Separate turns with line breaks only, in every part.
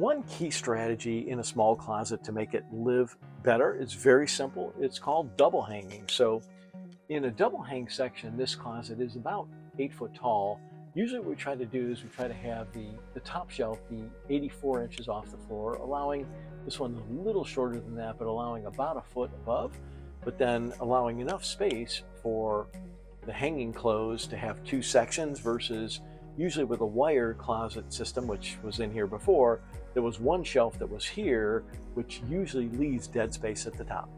one key strategy in a small closet to make it live better is very simple. It's called double hanging. So in a double hang section, this closet is about 8 foot tall. Usually what we try to do is we try to have the top shelf be 84 inches off the floor, allowing this one a little shorter than that, but allowing about a foot above, but then allowing enough space for the hanging clothes to have two sections versus usually with a wire closet system, which was in here before, there was one shelf that was here, which usually leaves dead space at the top.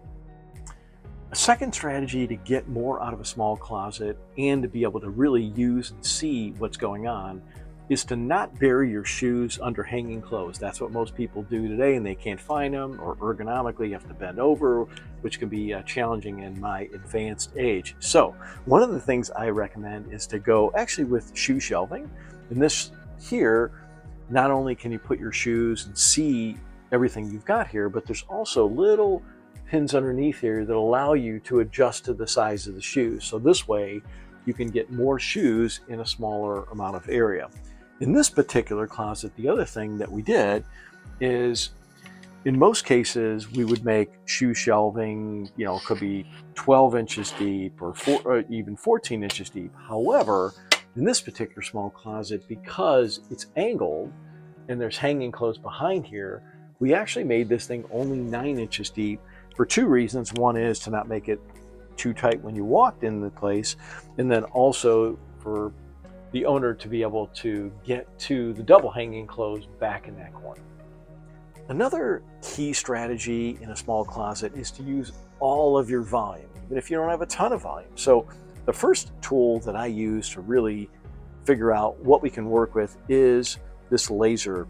A second strategy to get more out of a small closet and to be able to really use and see what's going on is to not bury your shoes under hanging clothes. That's what most people do today, and they can't find them, or ergonomically you have to bend over, which can be challenging in my advanced age. So one of the things I recommend is to go actually with shoe shelving. And this here, not only can you put your shoes and see everything you've got here, but there's also little pins underneath here that allow you to adjust to the size of the shoes. So this way you can get more shoes in a smaller amount of area. In this particular closet, the other thing that we did is, in most cases, we would make shoe shelving, it could be 12 inches deep or even 14 inches deep. However, in this particular small closet, because it's angled and there's hanging clothes behind here, we actually made this thing only 9 inches deep for two reasons. One is to not make it too tight when you walked in the place, and then also for the owner to be able to get to the double hanging clothes back in that corner. Another key strategy in a small closet is to use all of your volume, even if you don't have a ton of volume. So the first tool that I use to really figure out what we can work with is this laser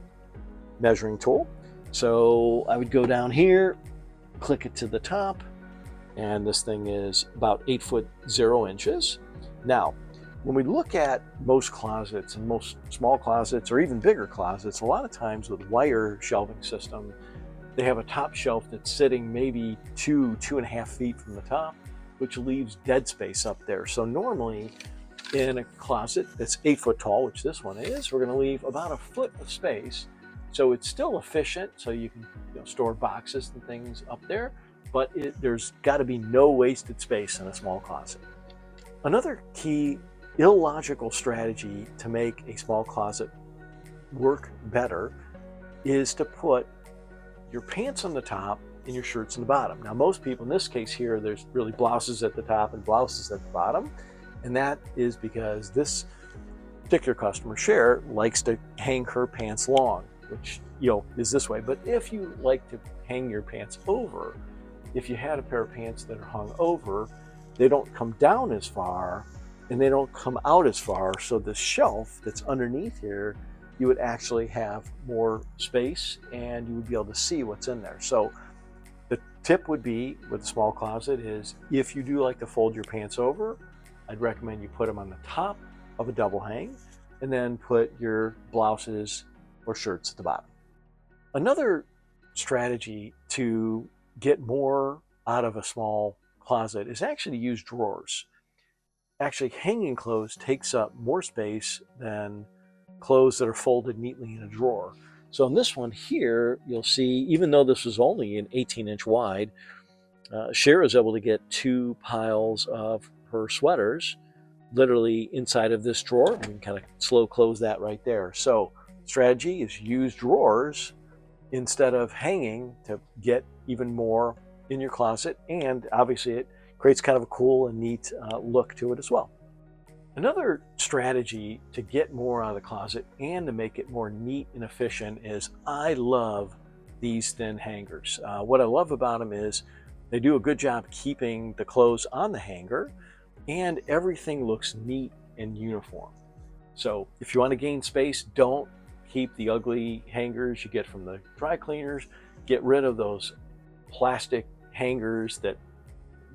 measuring tool. So I would go down here, click it to the top, and this thing is about 8 foot 0 inches. Now, when we look at most closets and most small closets or even bigger closets, a lot of times with wire shelving system, they have a top shelf that's sitting maybe 2.5 feet from the top, which leaves dead space up there. So normally in a closet that's 8 foot tall, which this one is, we're going to leave about a foot of space. So it's still efficient, so you can store boxes and things up there, but there's got to be no wasted space in a small closet. Another key illogical strategy to make a small closet work better is to put your pants on the top and your shirts on the bottom. Now, most people, in this case here, there's really blouses at the top and blouses at the bottom, and that is because this particular customer, Cher, likes to hang her pants long, which is this way. But if you like to hang your pants over, if you had a pair of pants that are hung over, they don't come down as far and they don't come out as far. So the shelf that's underneath here, you would actually have more space and you would be able to see what's in there. So the tip would be with a small closet is, if you do like to fold your pants over, I'd recommend you put them on the top of a double hang and then put your blouses or shirts at the bottom. Another strategy to get more out of a small closet is actually to use drawers. Actually, hanging clothes takes up more space than clothes that are folded neatly in a drawer. So in this one here, you'll see, even though this was only an 18-inch wide, Cher was able to get 2 piles of her sweaters literally inside of this drawer. We can kind of slow close that right there. So strategy is use drawers instead of hanging to get even more in your closet, and obviously it creates kind of a cool and neat look to it as well. Another strategy to get more out of the closet and to make it more neat and efficient is, I love these thin hangers. What I love about them is they do a good job keeping the clothes on the hanger and everything looks neat and uniform. So if you want to gain space, don't keep the ugly hangers you get from the dry cleaners. Get rid of those plastic hangers that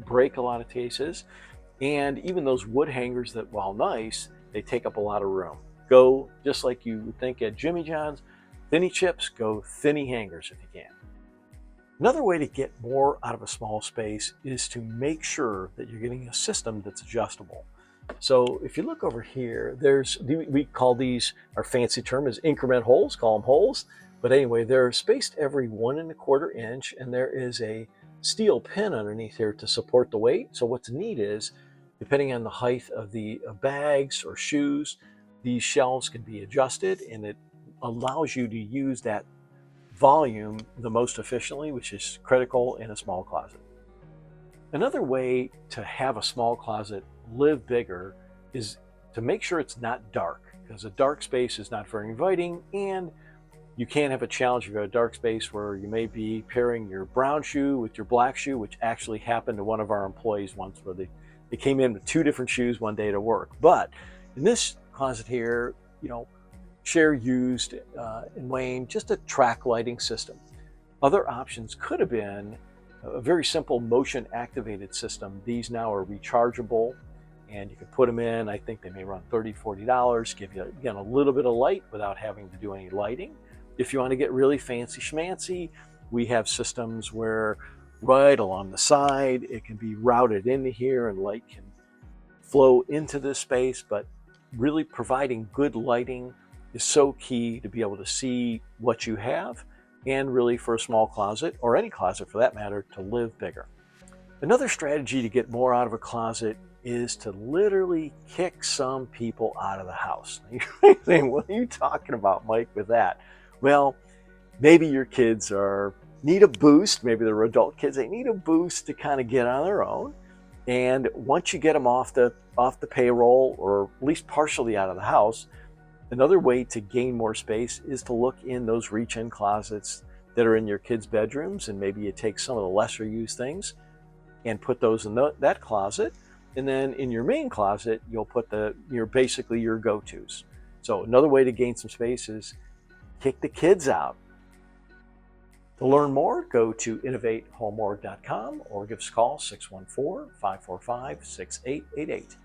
break a lot of cases, and even those wood hangers that, while nice, they take up a lot of room. Go just like you would think at Jimmy John's, thinny chips, go thinny hangers if you can. Another way to get more out of a small space is to make sure that you're getting a system that's adjustable. So if you look over here, we call these, our fancy term is increment holes, call them holes. But anyway, they're spaced every 1¼ inch, and there is a steel pin underneath here to support the weight. So what's neat is, depending on the height of the bags or shoes, these shelves can be adjusted, and it allows you to use that volume the most efficiently, which is critical in a small closet. Another way to have a small closet live bigger is to make sure it's not dark, because a dark space is not very inviting, and you can't have a challenge if you've got a dark space where you may be pairing your brown shoe with your black shoe, which actually happened to one of our employees once, where they came in with 2 different shoes one day to work. But in this closet here, Cher used in Wayne just a track lighting system. Other options could have been a very simple motion activated system. These now are rechargeable, and you can put them in. I think they may run $30, $40, give you, again, a little bit of light without having to do any lighting. If you want to get really fancy schmancy, we have systems where right along the side, it can be routed into here and light can flow into this space. But really providing good lighting is so key to be able to see what you have, and really for a small closet, or any closet for that matter, to live bigger. Another strategy to get more out of a closet is to literally kick some people out of the house. You're saying, what are you talking about, Mike, with that? Well, maybe your kids need a boost. Maybe they're adult kids. They need a boost to kind of get on their own. And once you get them off the payroll, or at least partially out of the house, another way to gain more space is to look in those reach-in closets that are in your kids' bedrooms, and maybe you take some of the lesser used things and put those in that closet. And then in your main closet, you'll put basically your go-tos. So another way to gain some space is kick the kids out. To learn more, go to innovatehomeward.com or give us a call, 614-545-6888.